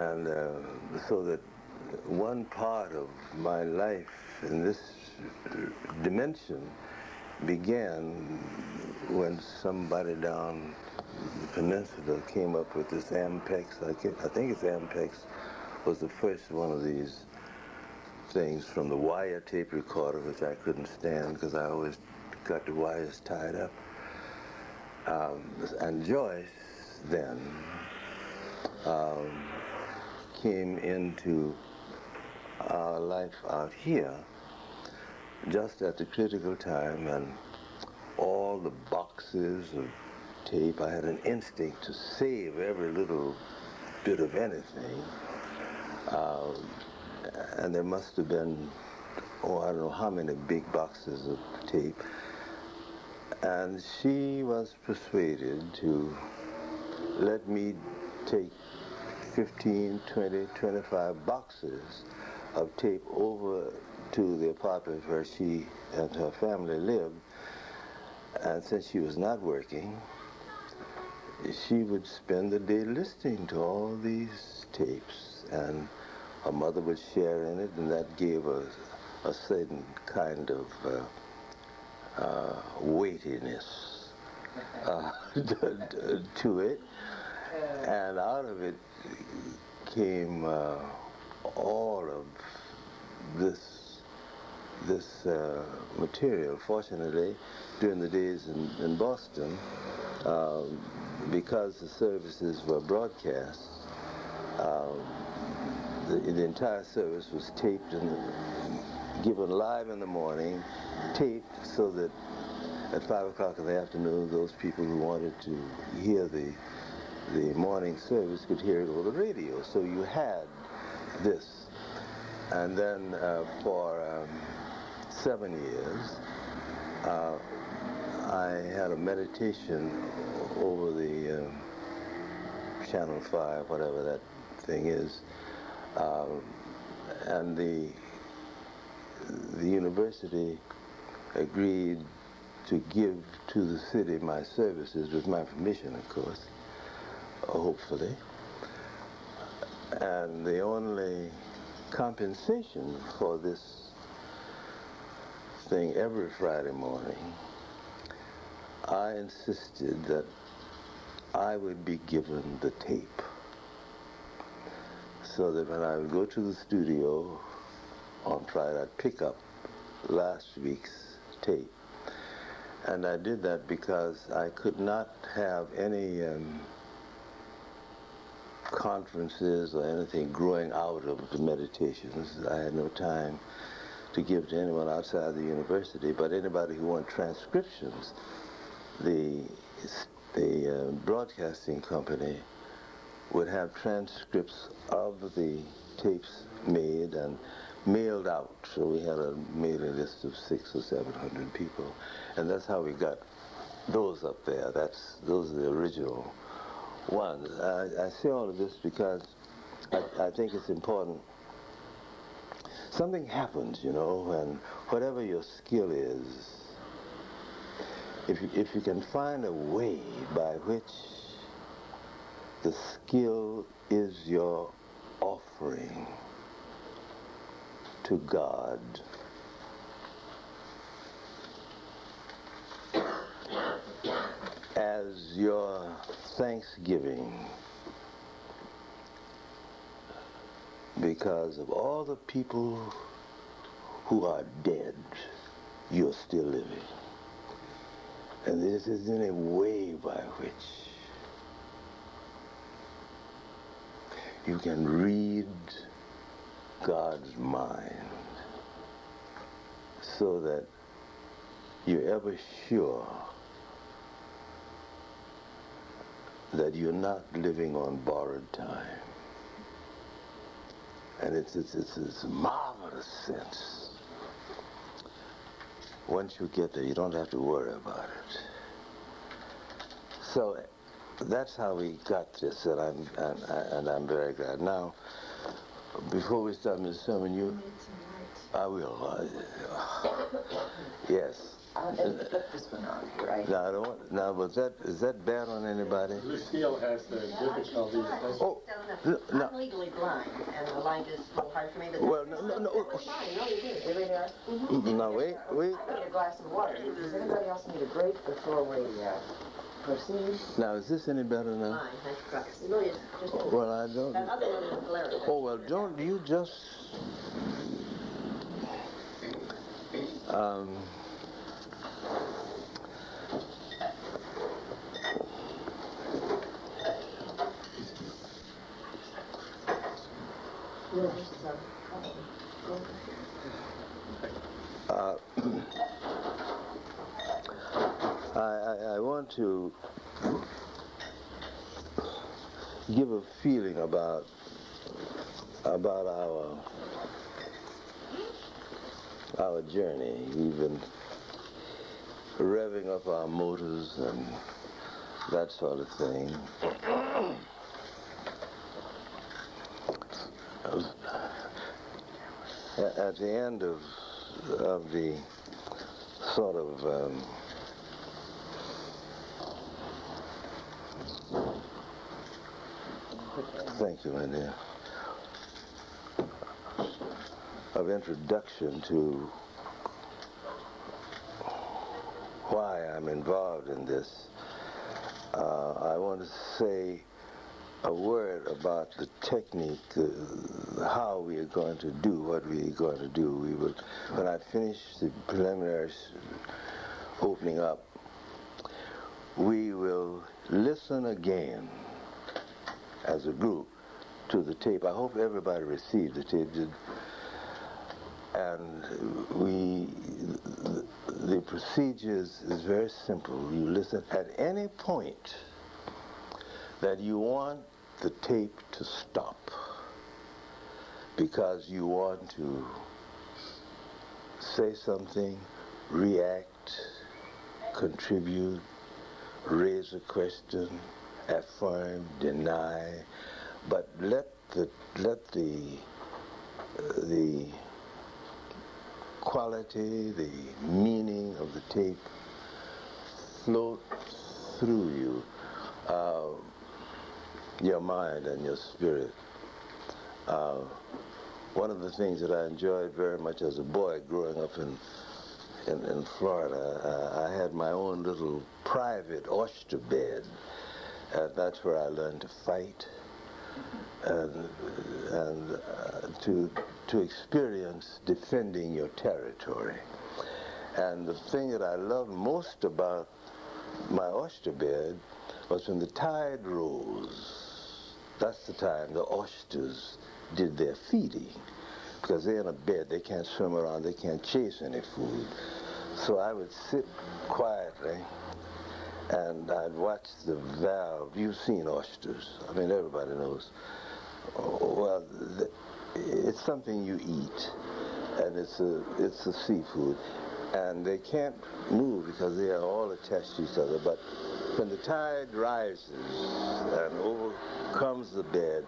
And so that one part of my life in this dimension began when somebody down the peninsula came up with this Ampex. I think it's Ampex was the first one of these things from the wire tape recorder, which I couldn't stand because I always got the wires tied up. And Joyce then came into our life out here just at the critical time, and all the boxes of tape, I had an instinct to save every little bit of anything. And there must have been, oh, I don't know how many big boxes of tape. And she was persuaded to let me take 15, 20, 25 boxes of tape over to the apartment where she and her family lived. And since she was not working, she would spend the day listening to all these tapes, and her mother would share in it, and that gave a certain kind of weightiness to it. And out of it came all of this material. Fortunately, during the days in Boston, because the services were broadcast, the entire service was taped and given live in the morning, taped so that at 5 o'clock in the afternoon, those people who wanted to hear the morning service could hear it over the radio. So you had this. And then for 7 years, I had a meditation over the Channel 5, whatever that thing is, and the university agreed to give to the city my services, with my permission, of course, hopefully. And the only compensation for this thing every Friday morning, I insisted that I would be given the tape, so that when I would go to the studio on Friday, I'd pick up last week's tape. And I did that because I could not have any conferences or anything growing out of the meditations. I had no time to give to anyone outside the university, but anybody who wanted transcriptions, the broadcasting company would have transcripts of the tapes made and mailed out. So we had a mailing list of 600 or 700 people, and that's how we got those up there. Those are the original ones. I say all of this because I think it's important. Something happens, you know, when whatever your skill is, if you can find a way by which the skill is your offering to God, as your thanksgiving, because of all the people who are dead, you're still living. And this is in a way by which you can read God's mind, so that you're ever sure that you're not living on borrowed time. And it's a marvelous sense. Once you get there, you don't have to worry about it. So that's how we got this, and I'm very glad. Now, before we start, Ms. Thurman, I will. Yes. Put this one on, right? Now, I don't. Now, is that bad on anybody? Lucille has the difficulties. Oh, no. I'm legally blind, and the light is a little hard for me. But well, no. Fine. No, you did. They really are. Now, wait. I need a glass of water. Does anybody else need a break before we proceed? Now, is this any better now? Fine. Thanks, Amelia, just well, I don't. That other one is hilarious. Oh, well, don't you just. I want to give a feeling about our journey. We've been revving up our motors and that sort of thing. At the end of the sort of thank you, my dear, of introduction to why I'm involved in this, I want to say a word about the technique, how we are going to do what we are going to do. We will, when I finish the preliminaries opening up, we will listen again as a group to the tape. I hope everybody received the tape. And the procedure is very simple. You listen at any point that you want the tape to stop because you want to say something, react, contribute, raise a question, affirm, deny, but let the quality, the meaning of the tape float through you, your mind and your spirit. One of the things that I enjoyed very much as a boy growing up in Florida, I had my own little private oyster bed, and that's where I learned to fight and to experience defending your territory. And the thing that I loved most about my oyster bed was when the tide rose. That's the time the oysters did their feeding, because they're in a bed, they can't swim around, they can't chase any food. So I would sit quietly and I'd watch the valve. You've seen oysters. I mean, everybody knows. Well, it's something you eat, and it's a seafood, and they can't move because they are all attached to each other. But when the tide rises and overcomes the bed,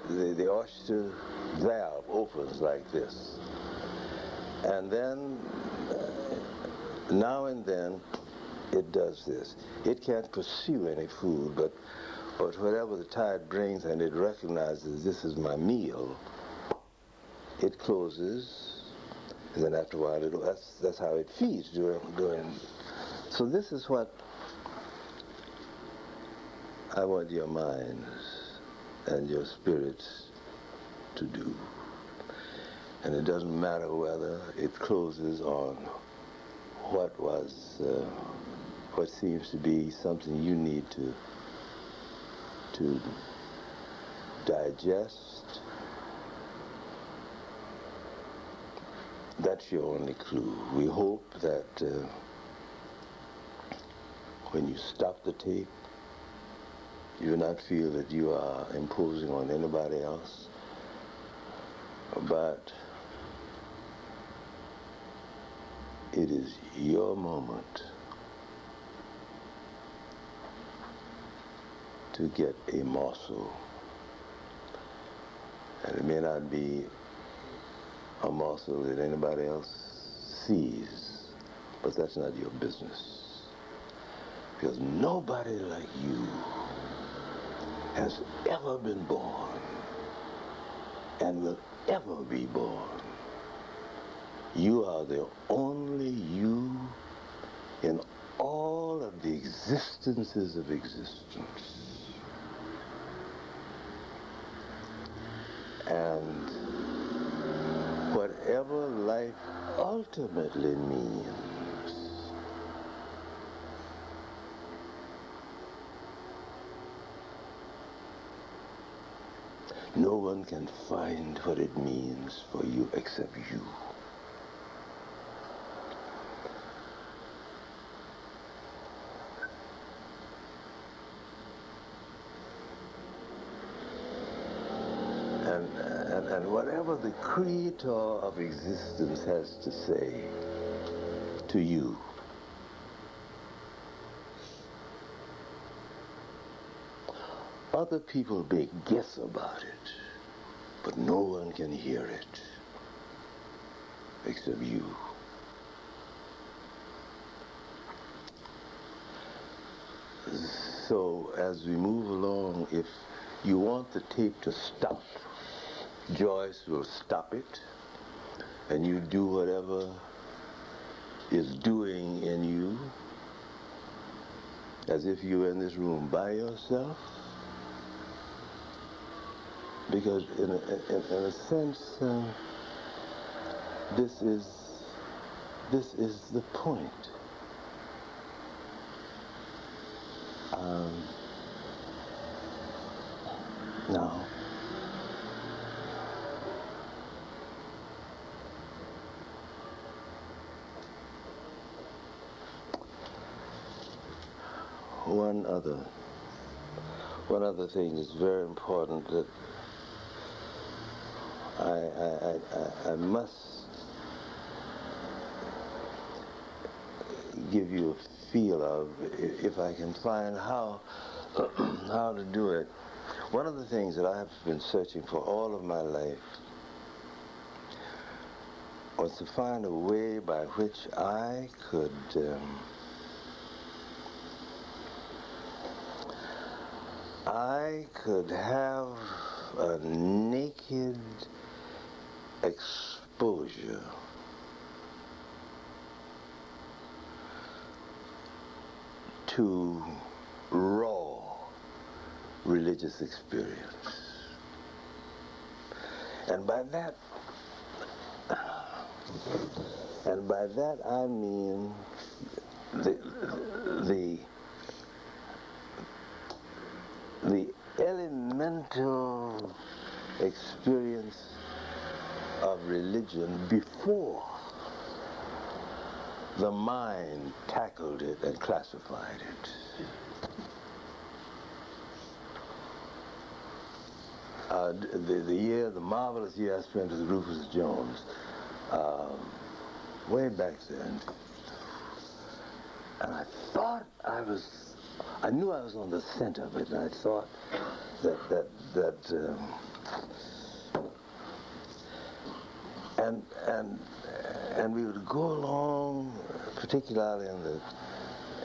the oyster valve opens like this, and then now and then it does this. It can't pursue any food, but whatever the tide brings, and it recognizes this is my meal, it closes, and then after a while, that's how it feeds during. So this is what I want your minds and your spirits to do. And it doesn't matter whether it closes on what seems to be something you need to digest. That's your only clue. We hope that when you stop the tape, you do not feel that you are imposing on anybody else, but it is your moment to get a morsel. And it may not be a morsel that anybody else sees, But that's not your business. Because nobody like you has ever been born and will ever be born. You are the only you in all of the existences of existence. And whatever life ultimately means, no one can find what it means for you except you. And whatever the creator of existence has to say to you, other people may guess about it, but no one can hear it except you. So as we move along, if you want the tape to stop, Joyce will stop it, and you do whatever is doing in you, as if you were in this room by yourself. Because in a sense, this is the point. Now, one other thing is very important that I must give you a feel of, if I can find how to do it. One of the things that I have been searching for all of my life was to find a way by which I could have a naked exposure to raw religious experience. And by that I mean the elemental experience of religion before the mind tackled it and classified it. The marvelous year I spent with Rufus Jones, way back then, and I knew I was on the scent of it, and I thought and we would go along, particularly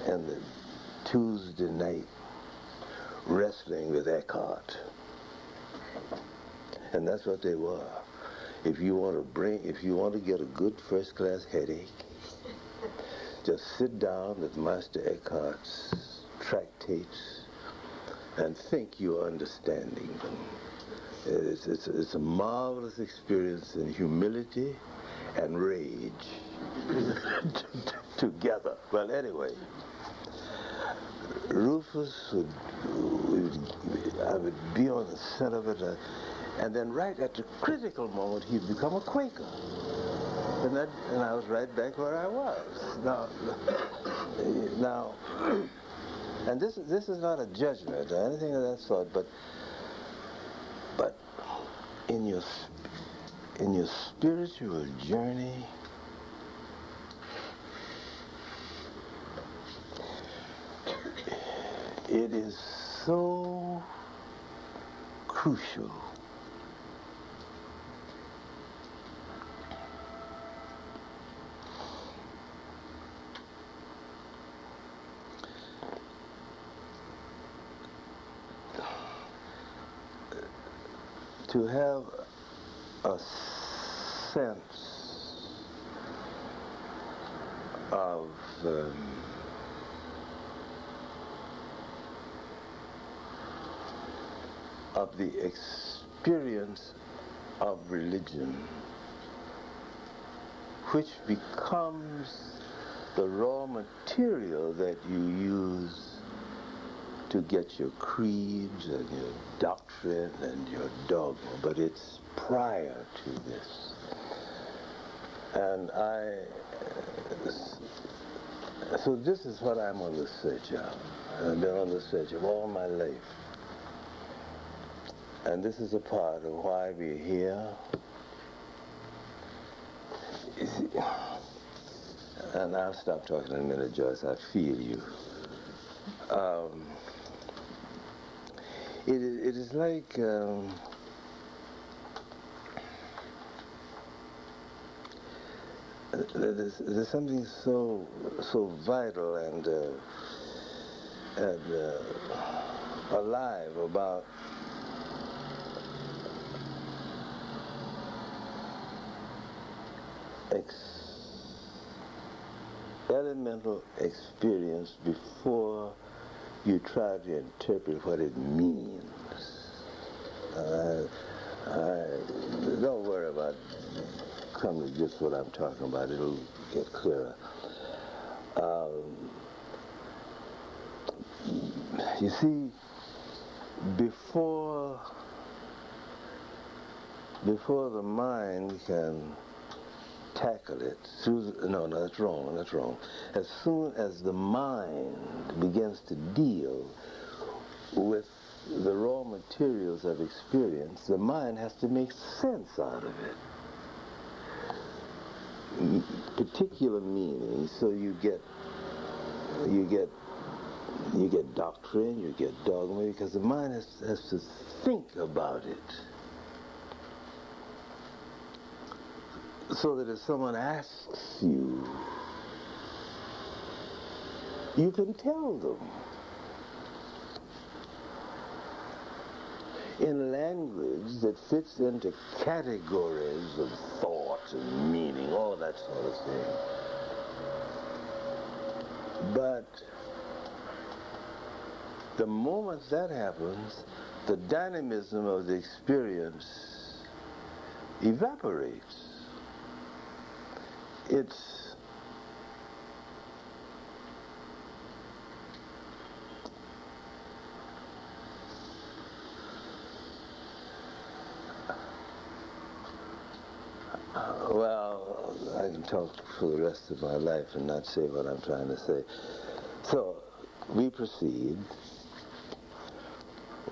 in the Tuesday night, wrestling with Eckhart. And that's what they were. If you want to get a good first-class headache, just sit down with Master Eckhart's tractates and think you're understanding them. It's a marvelous experience in humility and rage together. Well, anyway, Rufus I would be on the center of it, and then right at the critical moment, he'd become a Quaker. And I was right back where I was. Now, and this is not a judgment or anything of that sort, but in your spiritual journey, it is so crucial to have a sense of the experience of religion, which becomes the raw material that you use to get your creeds and your doctrine and your dogma, but it's prior to this. And so this is what I'm on the search of. I've been on the search of all my life. And this is a part of why we're here. And I'll stop talking in a minute, Joyce. I feel you. It is like there's something so vital and alive about elemental experience before you try to interpret what it means. Don't worry about coming to just what I'm talking about. It'll get clearer. You see, before the mind can tackle it, no, that's wrong. As soon as the mind begins to deal with the raw materials of experience, the mind has to make sense out of it. Particular meaning, so you get doctrine, you get dogma, because the mind has to think about it. So that if someone asks you, you can tell them in language that fits into categories of thought and meaning, all that sort of thing. But the moment that happens, the dynamism of the experience evaporates. It's well, I can talk for the rest of my life and not say what I'm trying to say. So we proceed.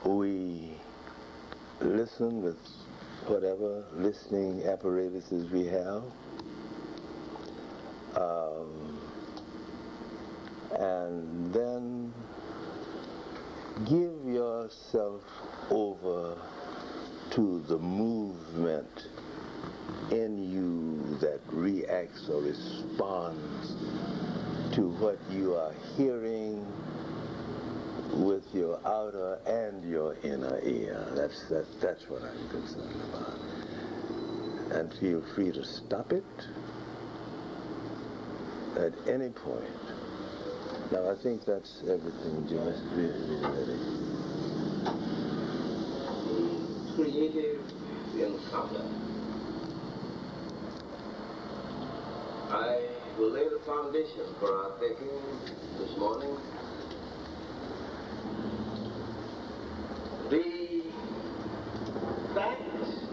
We listen with whatever listening apparatuses we have. And then give yourself over to the movement in you that reacts or responds to what you are hearing with your outer and your inner ear. That's what I'm concerned about. And feel free to stop it at any point. Now, I think that's everything, Joyce. Really. Creative encounter. I will lay the foundation for our thinking this morning. The fact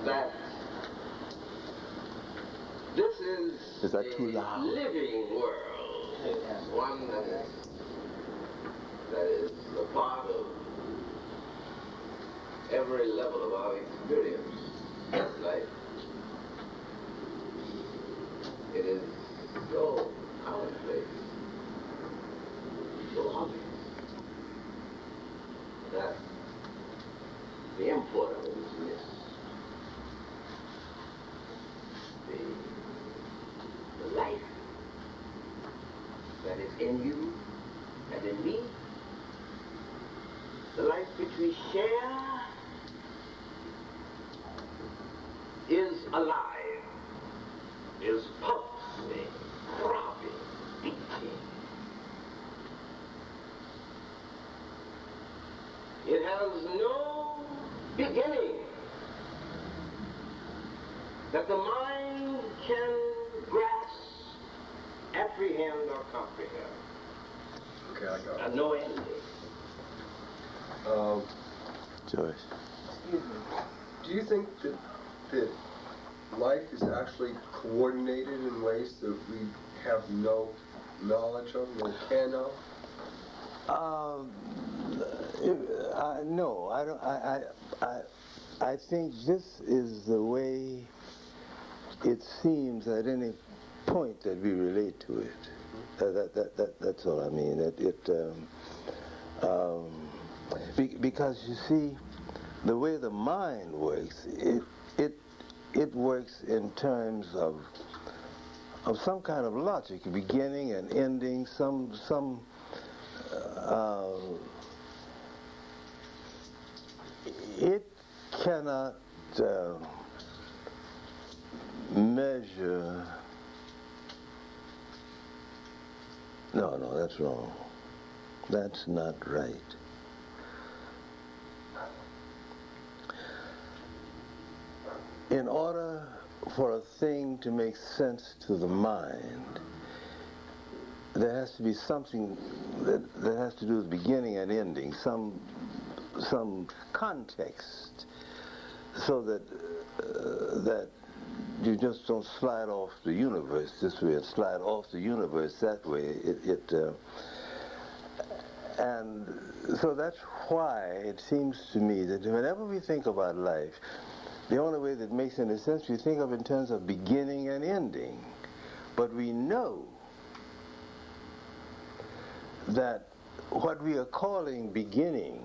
that this is that too loud? Living world. It's one that is a part of every level of our experience as life. It is so commonplace, so obvious, that the import of it is missed. The life that is in you and in me, the life which we share, is alive, is pulsing, throbbing, beating. It has no beginning that the mind can grasp, apprehend, or comprehend. Okay, I got it. And no ending. George. Excuse me. Do you think that life is actually coordinated in ways that we have no knowledge of, no can of? No, I don't. I think this is the way it seems at any point that we relate to it. That's all I mean. Because you see, the way the mind works, it works in terms of some kind of logic, beginning and ending, it cannot measure. No, that's wrong. That's not right. In order for a thing to make sense to the mind, there has to be something that has to do with beginning and ending, some context, so that you just don't slide off the universe this way and slide off the universe that way. And so that's why it seems to me that whenever we think about life, the only way that makes any sense, we think of it in terms of beginning and ending. But we know that what we are calling beginning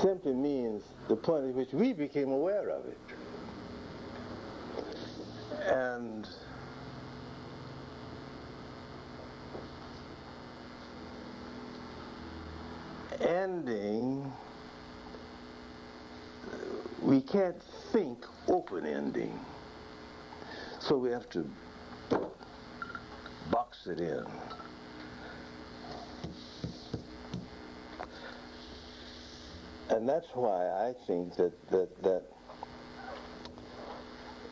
simply means the point at which we became aware of it. And ending, we can't think open ending. So we have to box it in. And that's why I think that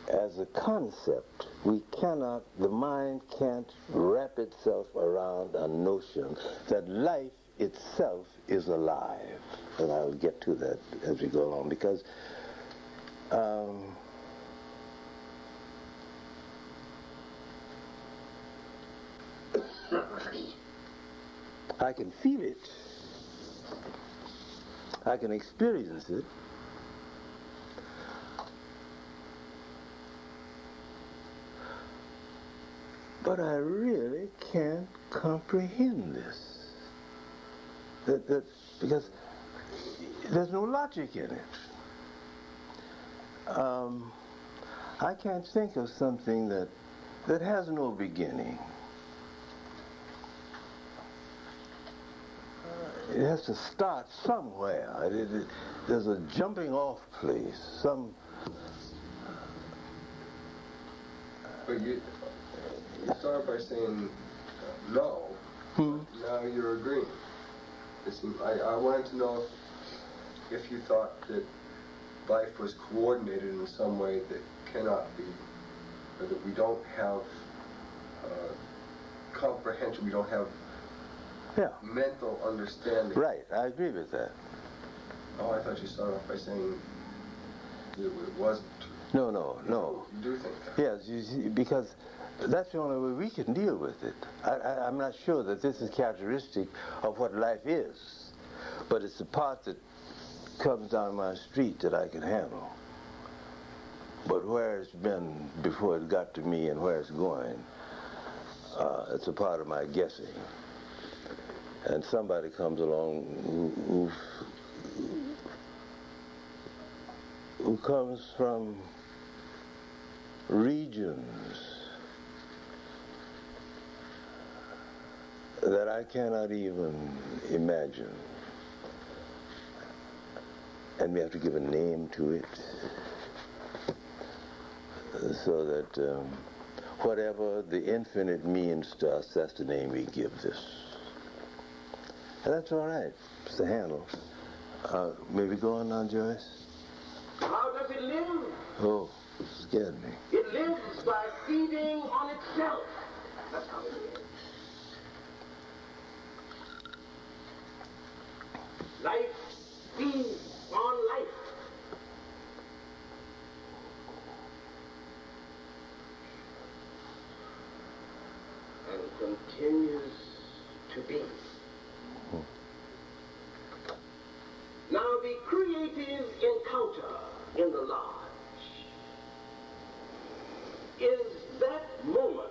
as a concept, the mind can't wrap itself around a notion that life itself is alive. And I'll get to that as we go along, because I can feel it, I can experience it, but I really can't comprehend this. Because there's no logic in it. I can't think of something that has no beginning. It has to start somewhere. There's a jumping off place. But you start by saying no. Now you're agreeing. I wanted to know if you thought that life was coordinated in some way that cannot be, or that we don't have comprehension, we don't have mental understanding. Right, I agree with that. Oh, I thought you started off by saying that it wasn't. No. You do think that? Yes, you see, because that's the only way we can deal with it. I'm not sure that this is characteristic of what life is, but it's the part that comes down my street that I can handle. But where it's been before it got to me and where it's going, it's a part of my guessing. And somebody comes along who comes from regions that I cannot even imagine. and we have to give a name to it, so that whatever the infinite means to us, that's the name we give this. And that's all right. It's the handle. May we go on now, Joyce? How does it live? Oh, scared me. It lives by feeding on itself. That's how it lives. Life feeds on life. And continues to be. Now the creative encounter in the lodge is that moment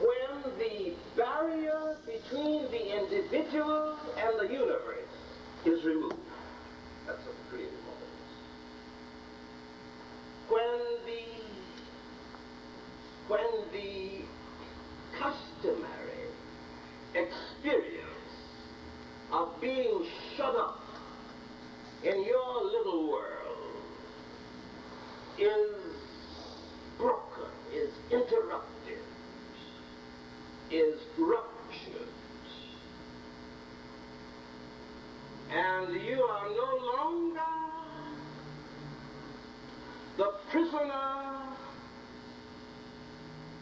when the barrier between the individual and the universe is removed. That's a creative moment. When the customary experience of being shut up in your little world is broken, is interrupted, is ruptured, and you are no longer the prisoner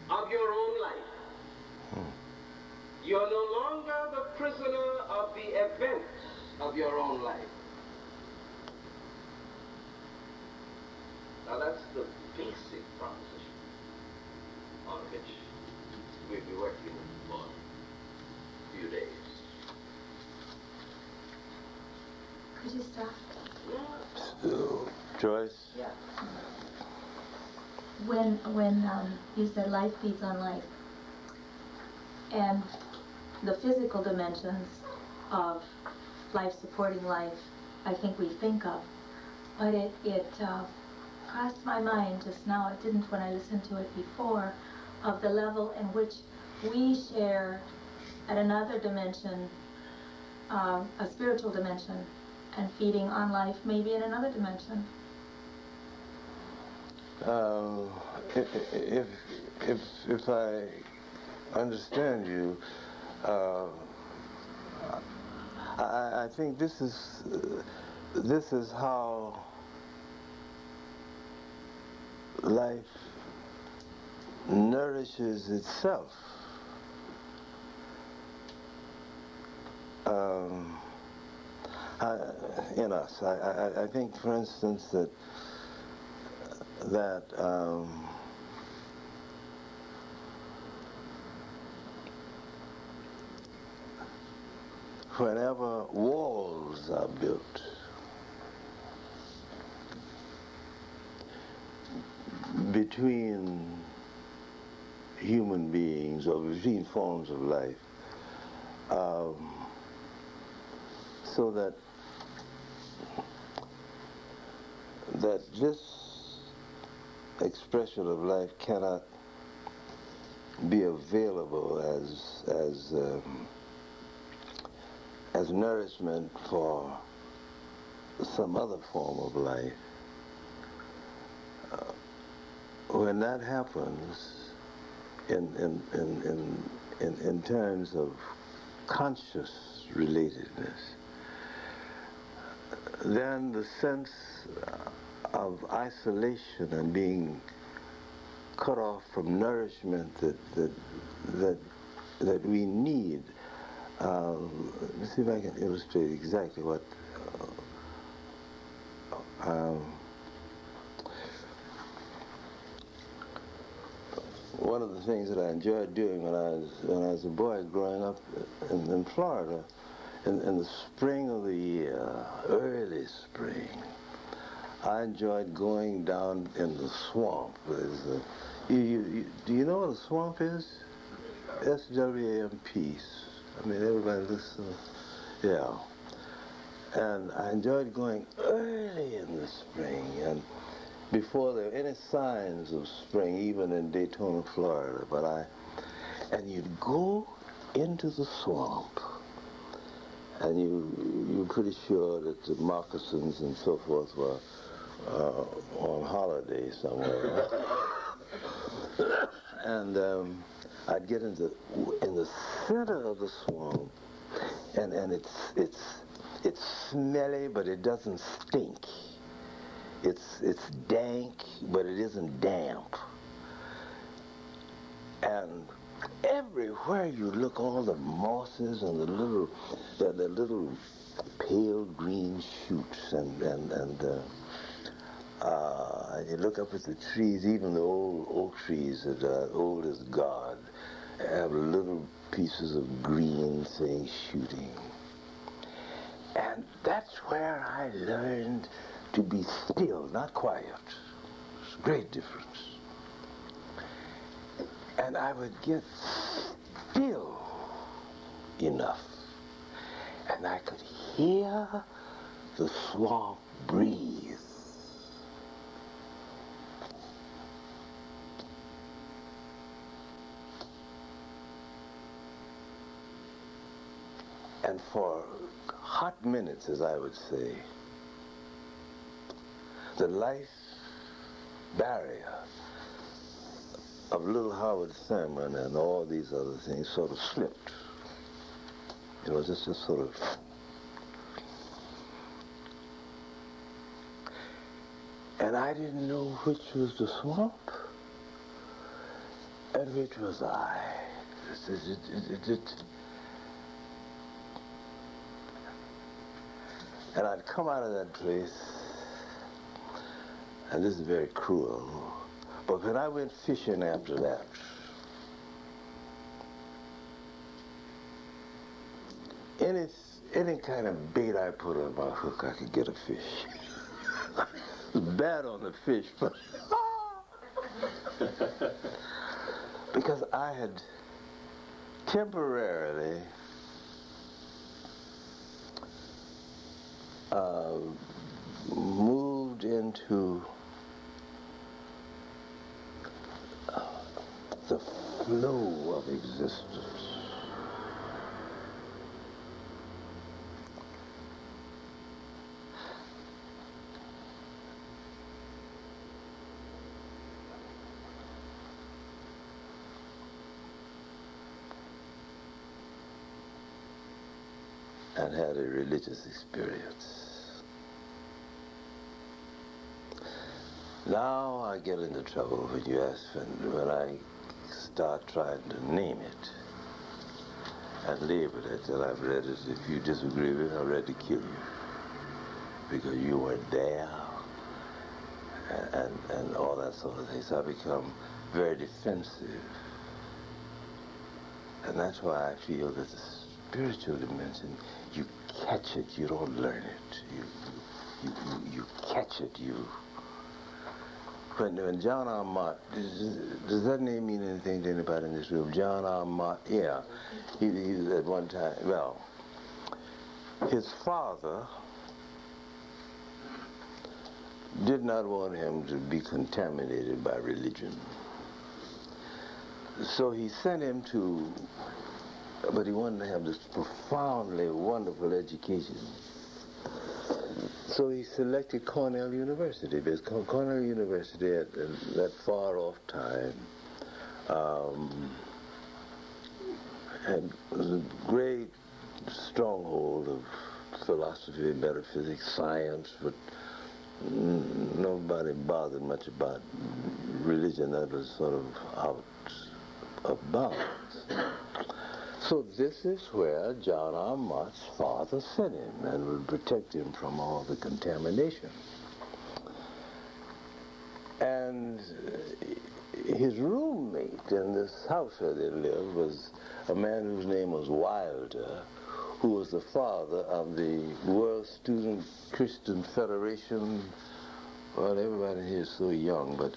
of your own life. You're no longer the prisoner of the events of your own life. Now that's the basic proposition on which we'll be working for a few days. Could you stop? Yeah. Joyce? Yeah. When you said life feeds on life, and the physical dimensions of life supporting life, I think we think of, but it crossed my mind just now, it didn't when I listened to it before, of the level in which we share at another dimension, a spiritual dimension, and feeding on life maybe in another dimension. If I understand you, I think this is how life nourishes itself. In us, I think, for instance, that whenever walls are built between human beings or between forms of life, so that this expression of life cannot be available as nourishment for some other form of life. When that happens, in terms of conscious relatedness, then the sense of isolation and being cut off from nourishment that we need. Let's see if I can illustrate exactly what. One of the things that I enjoyed doing when I was a boy growing up in Florida, in the spring of the year, early spring, I enjoyed going down in the swamp. Do you know what a swamp is? SWAMP. I mean, everybody listens. Yeah. And I enjoyed going early in the spring, and before there were any signs of spring, even in Daytona, Florida. And you'd go into the swamp, and you're pretty sure that the moccasins and so forth were on holiday somewhere. And I'd get in the center of the swamp, and it's smelly, but it doesn't stink. It's dank, but it isn't damp. And everywhere you look, all the mosses and the little pale green shoots, and you look up at the trees, even the old oak trees that are old as God, have little pieces of green things shooting. And that's where I learned to be still, not quiet. It's a great difference. And I would get still enough, and I could hear the swamp breathe. And for hot minutes, as I would say, the life barrier of little Howard Thurman and all these other things sort of slipped. You know, just sort of. And I didn't know which was the swamp and which was I. And I'd come out of that place, and this is very cruel, but when I went fishing after that, any kind of bait I put on my hook, I could get a fish. It was bad on the fish, but because I had temporarily moved into the flow of existence. And had a religious experience. Now I get into trouble when you ask, when I start trying to name it and label it, and I've read it, if you disagree with it, I'm ready to kill you because you weren't there, and all that sort of thing. So I become very defensive. And that's why I feel that the spiritual dimension, you catch it, you don't learn it. You catch it, When John R. Mott, does that name mean anything to anybody in this room? John R. Mott, yeah. He at one time, well, his father did not want him to be contaminated by religion. So he sent him to, but he wanted to have this profoundly wonderful education. So he selected Cornell University, because Cornell University at that far-off time was a great stronghold of philosophy, metaphysics, science, but nobody bothered much about religion. That was sort of out of bounds. So this is where John R. Mott's father sent him and would protect him from all the contamination. And his roommate in this house where they lived was a man whose name was Wilder, who was the father of the World Student Christian Federation. Well, everybody here is so young, but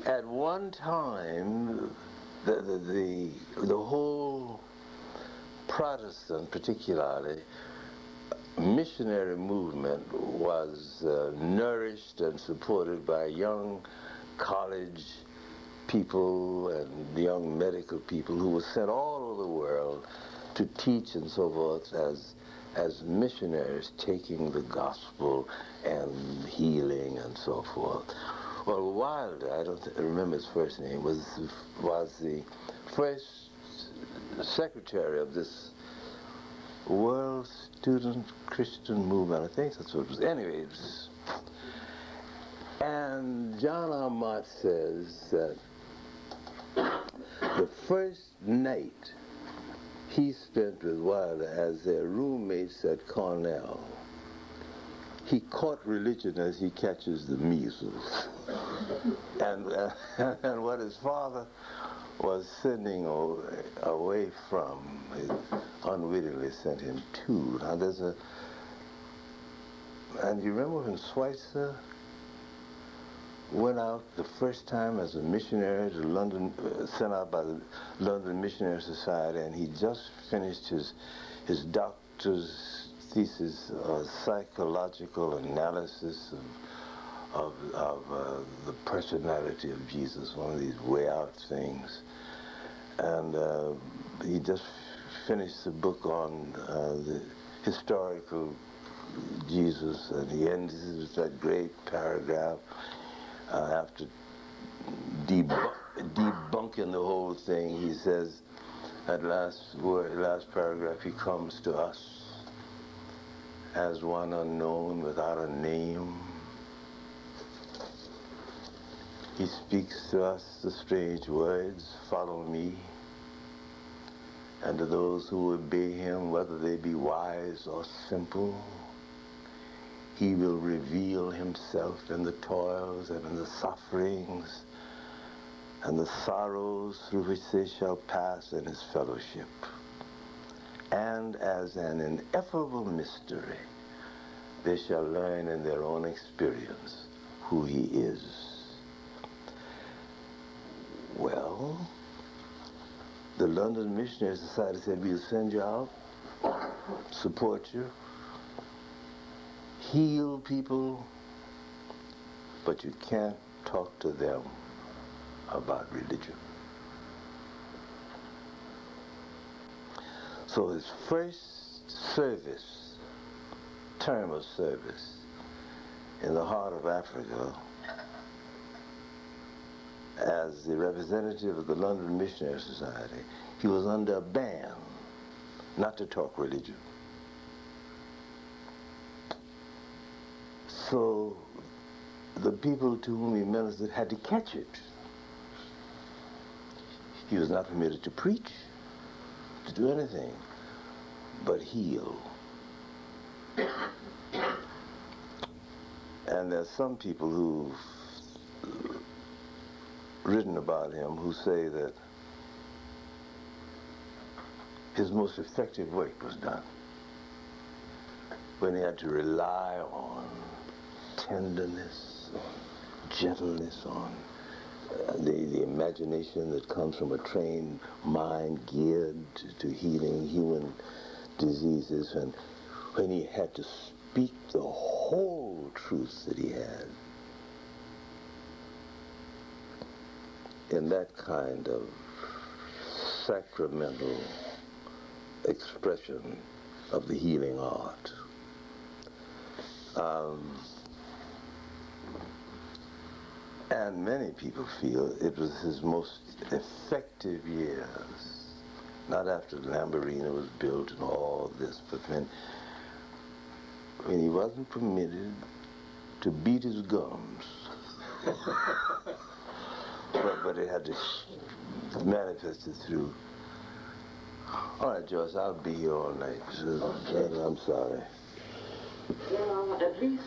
at one time, the whole Protestant, particularly, missionary movement was nourished and supported by young college people and young medical people who were sent all over the world to teach and so forth as missionaries, taking the gospel and healing and so forth. Well, Wilder, I don't remember his first name, was the first secretary of this World Student Christian Movement. I think that's what it was. Anyway, it was, and John Armott says that the first night he spent with Wilder as their roommates at Cornell, he caught religion as he catches the measles. And what his father was sending away from, he unwittingly sent him to. Now there's a, and you remember when Schweitzer went out the first time as a missionary to London, sent out by the London Missionary Society, and he just finished his doctor's thesis, psychological analysis of the personality of Jesus, one of these way out things. And he just finished the book on the historical Jesus, and he ends with that great paragraph after debunking the whole thing. He says, at last paragraph, he comes to us as one unknown without a name. He speaks to us the strange words, follow me. And to those who obey him, whether they be wise or simple, he will reveal himself in the toils and in the sufferings and the sorrows through which they shall pass in his fellowship. And as an ineffable mystery, they shall learn in their own experience who he is. Well, the London Missionary Society said, we'll send you out, support you, heal people, but you can't talk to them about religion. So his first term of service in the heart of Africa as the representative of the London Missionary Society, he was under a ban not to talk religion. So the people to whom he ministered had to catch it. He was not permitted to preach, to do anything but heal. And there's some people who've written about him who say that his most effective work was done when he had to rely on tenderness, on gentleness, on the imagination that comes from a trained mind geared to healing human diseases, and when he had to speak the whole truth that he had in that kind of sacramental expression of the healing art. And many people feel it was his most effective years, not after the Lamborghini was built and all this, but when he wasn't permitted to beat his gums. but it had to manifest it through. All right, Joyce, I'll be here all night. I'm sorry. There are at least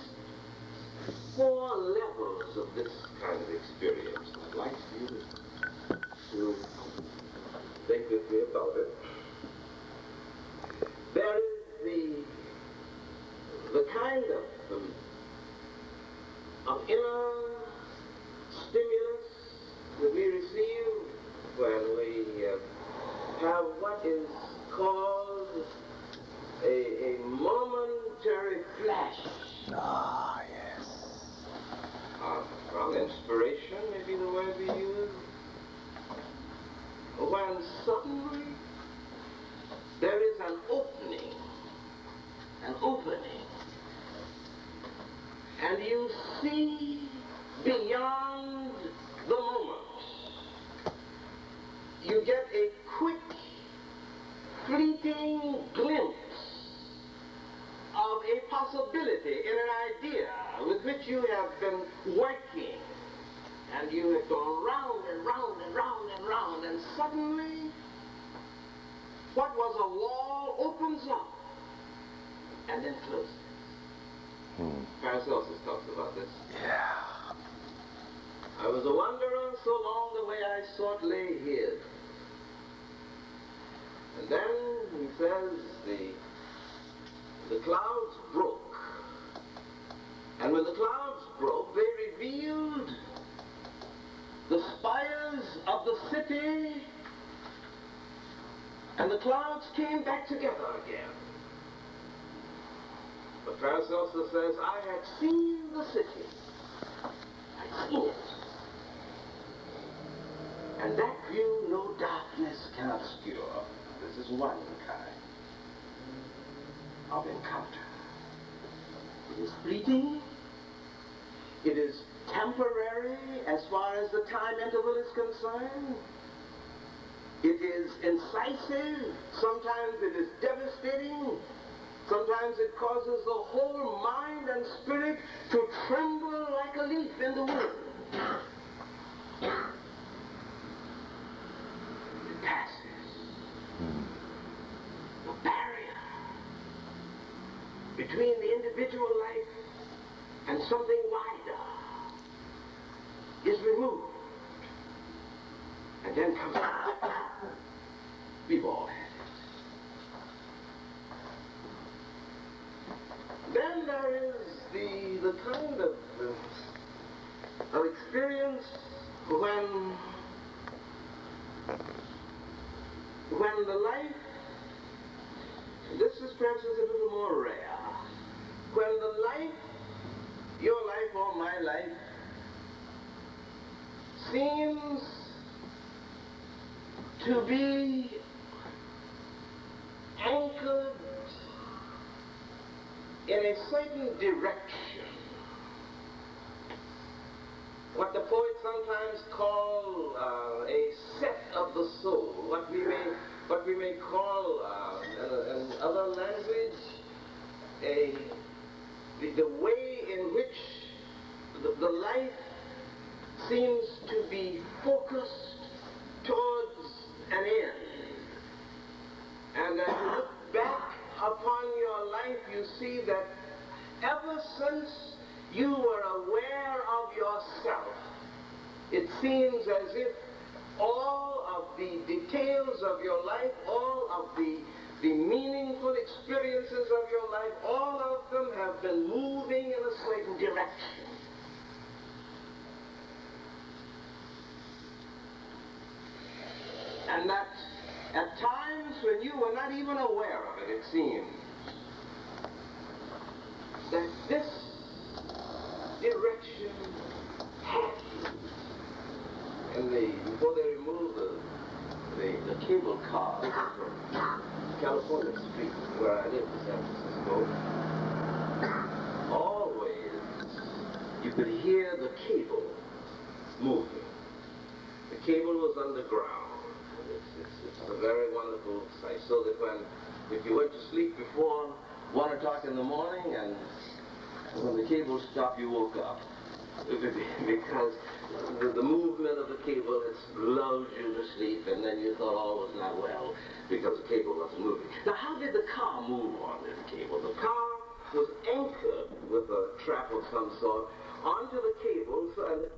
4 levels of this kind of experience. I'd like you to think with me about it. There is the kind of inner stimulus that we receive when we have what is called a momentary flash. Ah, yes. From inspiration, maybe the word we use, and suddenly there is an opening, and you see beyond the moment. You get a quick, fleeting glimpse of a possibility in an idea with which you have been working, and you have gone round and round and round and round, and suddenly what was a wall opens up and then closes. Paracelsus talks about this. Yeah. I was a wanderer so long the way I sought lay hid. And then he says the clouds broke. And when the clouds broke, they revealed the spires of the city, and the clouds came back together again. But Paracelsus says, I had seen the city. I'd seen it. And that view no darkness can obscure. This is one kind of encounter. It is fleeting. It is temporary as far as the time interval is concerned. It is incisive. Sometimes it is devastating. Sometimes it causes the whole mind and spirit to tremble like a leaf in the wind. It passes. The barrier between the individual life and something wider is removed. And then comes we've all had it. Then there is the kind of experience when the life, this is perhaps a little more rare, when the life, your life or my life, seems to be anchored in a certain direction. What the poets sometimes call a set of the soul, what we may call in other language the way in which the life seems to be focused towards an end. And as you look back upon your life, you see that ever since you were aware of yourself, it seems as if all of the details of your life, all of the meaningful experiences of your life, all of them have been moving in a certain direction. And that at times when you were not even aware of it, it seems that this direction had you. And before they removed the cable car from California Street, where I live in San Francisco, always you could hear the cable moving. The cable was underground. It's a very wonderful sight. So that if you went to sleep before 1 o'clock in the morning, and when the cable stopped, you woke up. Because the movement of the cable had lulled you to sleep, and then you thought all was not well because the cable wasn't moving. Now, how did the car move on this cable? The car was anchored with a trap of some sort onto the cable, so